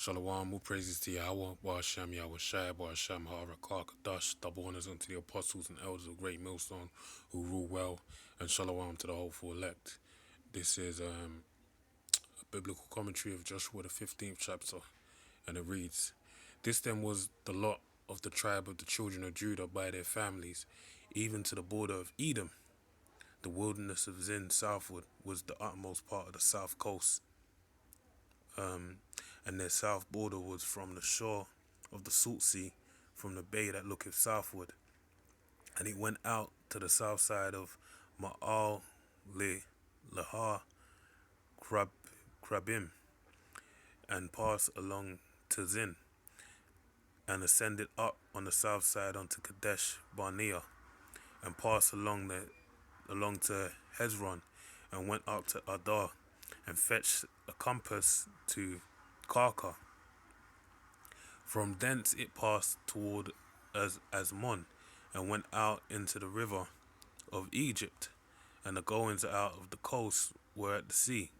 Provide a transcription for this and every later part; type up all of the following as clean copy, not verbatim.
Shalom, all praises to Yahweh, Ba'ashem, Yahweh Shai, Ba'ashem, Ha'arakah, Kadash, double honors unto the apostles and elders of Great Millstone who rule well, and Shalom to the hopeful elect. This is a biblical commentary of Joshua, the 15th chapter, and it reads, This then was the lot of the tribe of the children of Judah by their families, even to the border of Edom. The wilderness of Zin southward was the utmost part of the south coast, and their south border was from the shore of the salt sea, from the bay that looketh southward. And it went out to the south side of Ma'al Lahar Krabim, and passed along to Zin, and ascended up on the south side unto Kadesh Barnea, and passed along to Hezron, and went up to Adar, and fetched a compass to Karka. From thence it passed toward Asmon, and went out into the river of Egypt, and the goings out of the coast were at the sea.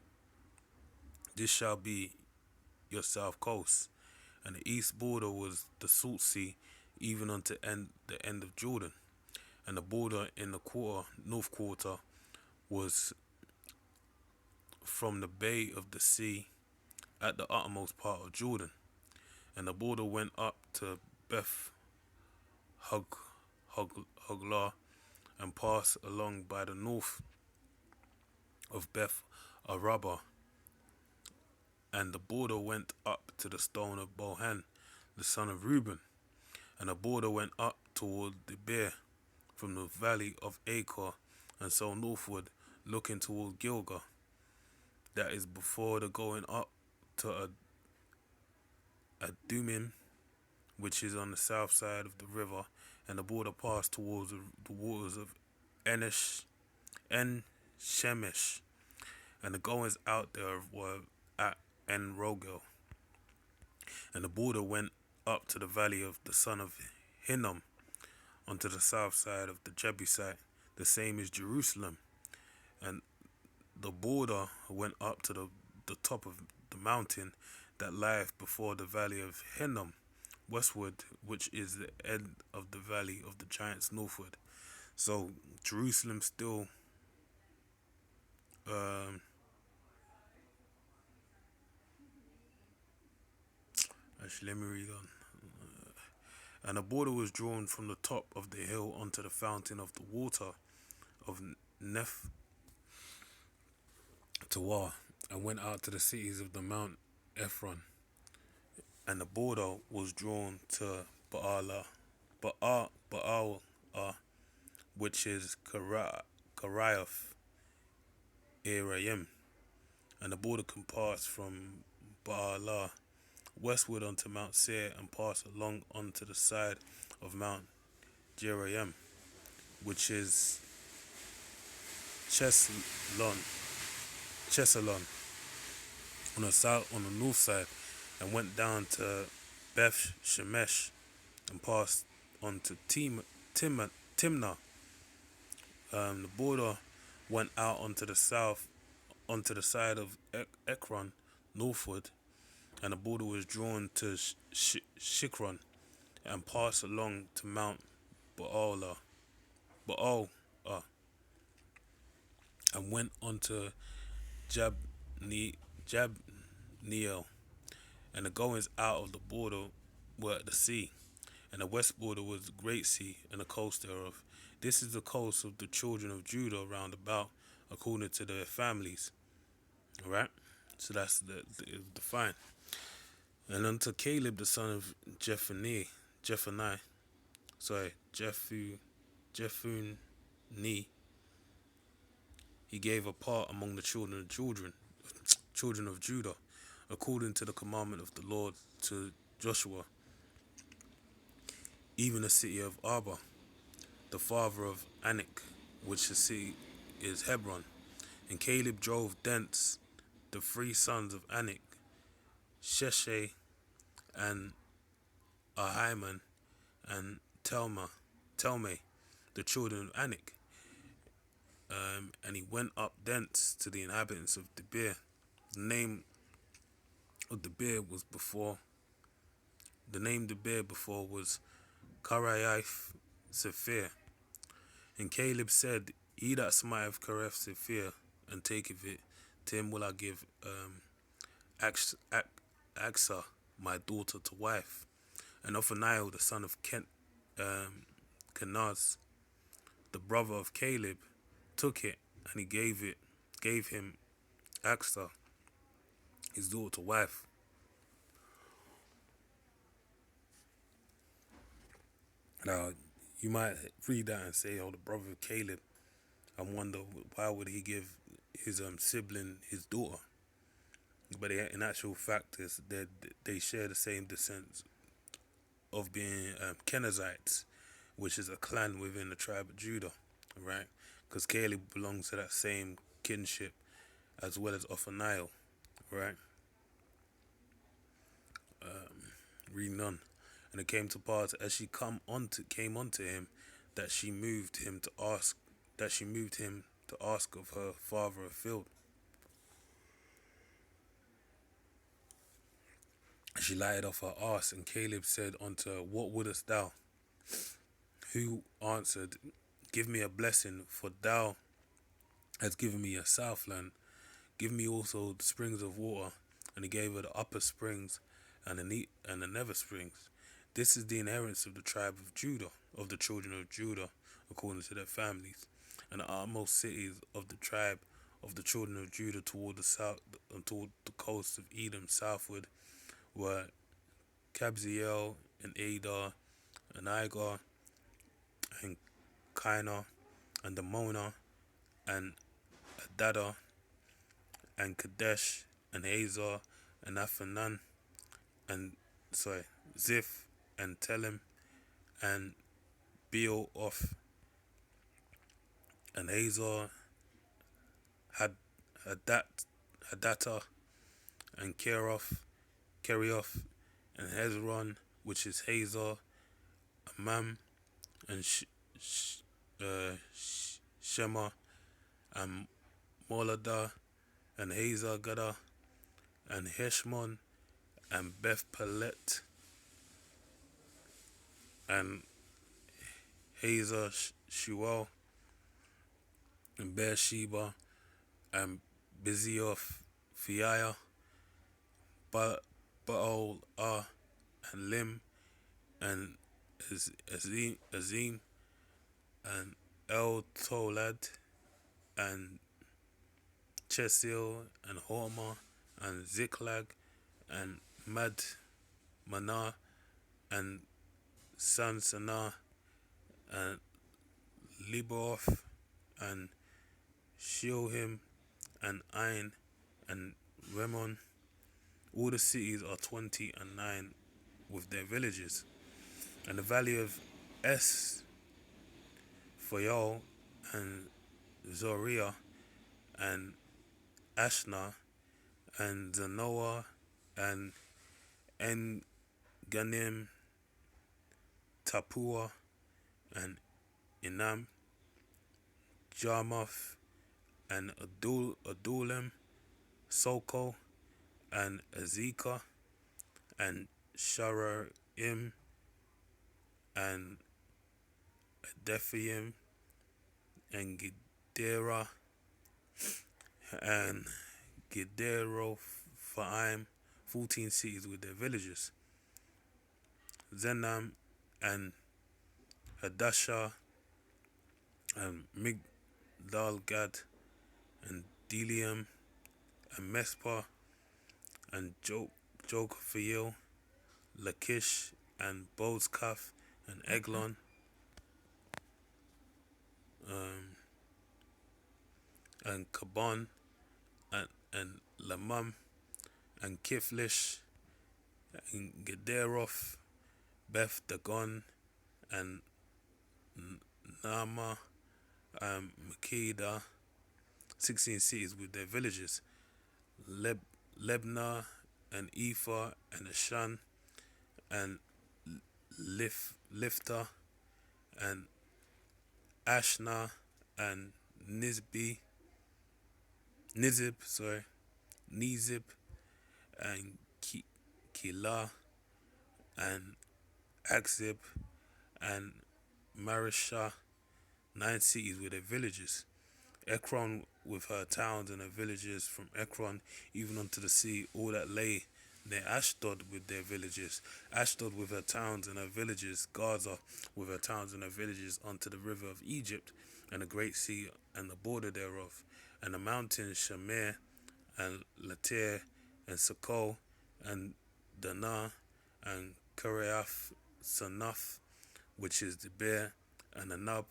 This shall be your south coast. And the east border was the salt sea, even unto the end of Jordan. And the border in the north quarter was from the bay of the sea at the uttermost part of Jordan. And the border went up to Beth Hoglah, and passed along by the north of Beth Arabah. And the border went up to the stone of Bohan, the son of Reuben. And the border went up toward the Beer, from the valley of Achor, and so northward, looking toward Gilgal. That is before the going up to Adumim, which is on the south side of the river. And the border passed towards the waters of En Shemesh. And the goings out there were at En Rogel. And the border went up to the valley of the son of Hinnom, onto the south side of the Jebusite, the same is Jerusalem. And the border went up to the top of the mountain that lieth before the valley of Hinnom, westward, which is the end of the valley of the giants northward. So Jerusalem still actually, let me read on. And the border was drawn from the top of the hill unto the fountain of the water of Nephtoah, and went out to the cities of the Mount Ephron. And the border was drawn to Baal, which is Kariath Eraim. And the border can pass from Baalah westward unto Mount Seir, and pass along onto the side of Mount Jerayim, which is Chesalon, on the north side, and went down to Beth Shemesh, and passed on to Timnah. The border went out onto the south, onto the side of Ekron, northward, and the border was drawn to Shikron, and passed along to Mount Baal, and went on to Jabneel. And the goings out of the border were at the sea, and the west border was the great sea, and the coast thereof. This is the coast of the children of Judah round about, according to their families. Alright? So that's the fine. And unto Caleb the son of Jephunneh, he gave a part among the children of Judah, according to the commandment of the Lord to Joshua, even the city of Arba, the father of Anak, which the city is Hebron. And Caleb drove thence the three sons of Anak, Sheshai, and Ahiman, and Telmeh, the children of Anak. And he went up thence to the inhabitants of Debir. The name of the bear was before. The name of the bear before was Karayath Sephir. And Caleb said, He that smiteth Karayath Sephir and taketh it, to him will I give Axa, my daughter, to wife. And Othniel, the son of Kenaz, the brother of Caleb, took it, and he gave him Axa, his daughter, to wife. Now, you might read that and say, "Oh, the brother of Caleb." I wonder why would he give his sibling his daughter? But in actual fact, is that they share the same descent of being Kenizzites, which is a clan within the tribe of Judah, right? Because Caleb belongs to that same kinship as well as Othniel, right? Reading on. And it came to pass as she came unto him that she moved him to ask of her father a field. She lighted off her ass, and Caleb said unto her, What wouldest thou? Who answered, Give me a blessing, for thou hast given me a southland. Give me also the springs of water. And he gave her the upper springs and the nether springs. This is the inheritance of the tribe of Judah, of the children of Judah, according to their families. And the utmost cities of the tribe of the children of Judah toward the south, toward the coast of Edom southward, were Kabzeel and Adar and Igar and Kiner and Damona and Adada and Kadesh and Hazor and Aphanan and Ziph and Telem and Bealoth and Hazor, Hadattah and Kerioth and Hezron, which is Hazor, Amam and Shema and Moladah and Hazar Gada and Heshmon and Beth Pelet and Hazar Shual and Beersheba and Bizioth Phia, Baal and Lim and Azim and El Tolad and Chesil and Hormah and Ziklag and Manah and Sansana and Liboth and Shilhim and Ain and Remon. All the cities are 29 with their villages. And the valley of Es Foyal and Zoriah and Ashna and Zanoah and En Ganim, Tapua and Inam, Jarmuth and Adulam, Soko and Azekah and Sharaim and Adephaim and Gedera and Gederophaim, 14 cities with their villages. Zenam and Hadashah and Migdalgad and Delium and Mespah and Jokfiel, Lachish and Bozkath and Eglon, and Kabon and Lamam and Kiflish and Gederoth, Beth Dagon and Nama and Makeda, 16 cities with their villages. Lebna and Ephah and Ashan and Lifta and Ashna and Nizib and Keilah, and Akzib, and Mareshah, 9 cities with their villages. Ekron with her towns and her villages, from Ekron even unto the sea, all that lay near Ashdod with their villages. Ashdod with her towns and her villages. Gaza with her towns and her villages, unto the river of Egypt, and the great sea and the border thereof, and the mountains Shamir, and Latir, and Succoth, and Danah, and Kiriath Sanath, which is the Bear, and Anab,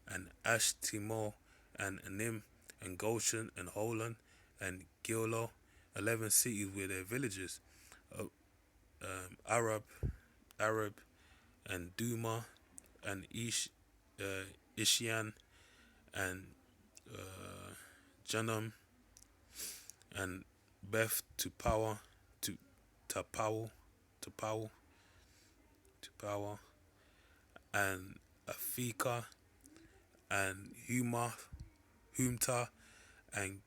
and Ashtimo, and Anim, and Goshen, and Holon, and Gilo, 11 cities with their villages. Uh, Arab, and Duma, and Ishian, and Janam, and Beth to power, to Tapau, to power, and Afika, and Humta, and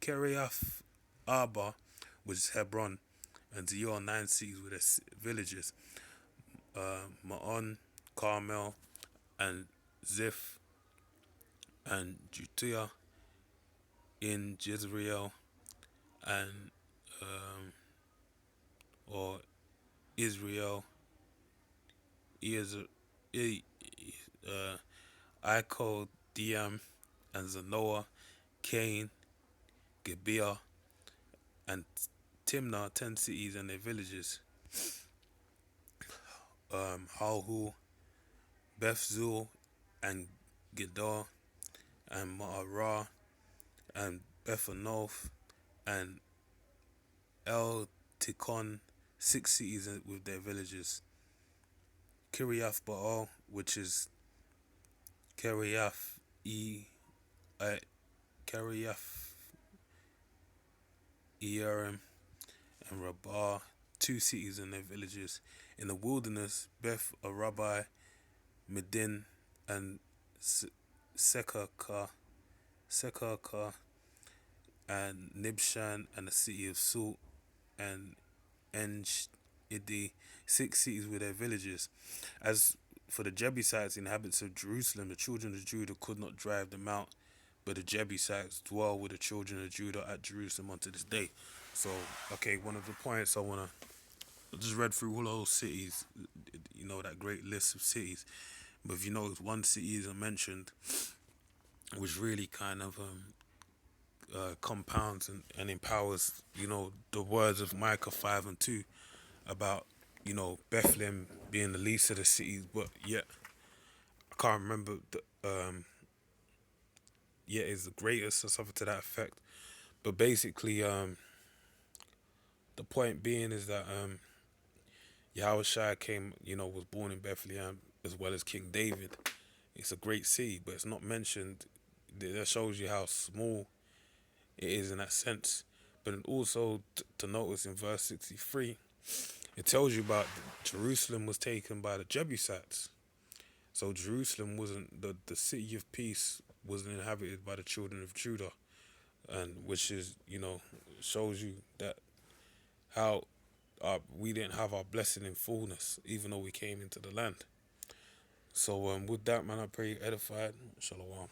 Kiriath Arba, which is Hebron, and Zior, 9 cities with its villages. Ma'on, Carmel, and Ziph, and Jutia in Jezreel, and or Israel, Ico, Diam, and Zanoah, Cain, Gibeah, and Timnah, 10 cities and their villages. Halhu, Bethzul, and Gedor, and Ma'arah, and Bethanoth, and El Tikon, 6 cities with their villages. Kiriath Baal, which is Kiriath Kiriath Yearim, and Rabbah, 2 cities and their villages. In the wilderness, Beth Arabi, Medin, and Sekaka, and Nibshan, and the city of Sult, and Enj-Idi, 6 cities with their villages. As for the Jebusites, inhabitants of Jerusalem, the children of Judah could not drive them out, but the Jebusites dwell with the children of Judah at Jerusalem unto this day. So, okay, one of the points I just read through all those cities, that great list of cities. But if you notice, one city isn't mentioned, which really kind of compounds and empowers, the words of Micah 5:2 about, Bethlehem being the least of the cities, but yet I can't remember yet is the greatest or something to that effect. But basically, the point being is that Yahushua was born in Bethlehem as well as King David. It's a great city, but it's not mentioned. That shows you how small it is in that sense. But also to notice in verse 63, it tells you about Jerusalem was taken by the Jebusites. So Jerusalem wasn't, the city of peace wasn't inhabited by the children of Judah, and which is, shows you that how we didn't have our blessing in fullness, even though we came into the land. So with that, man, I pray you edified. Shalom.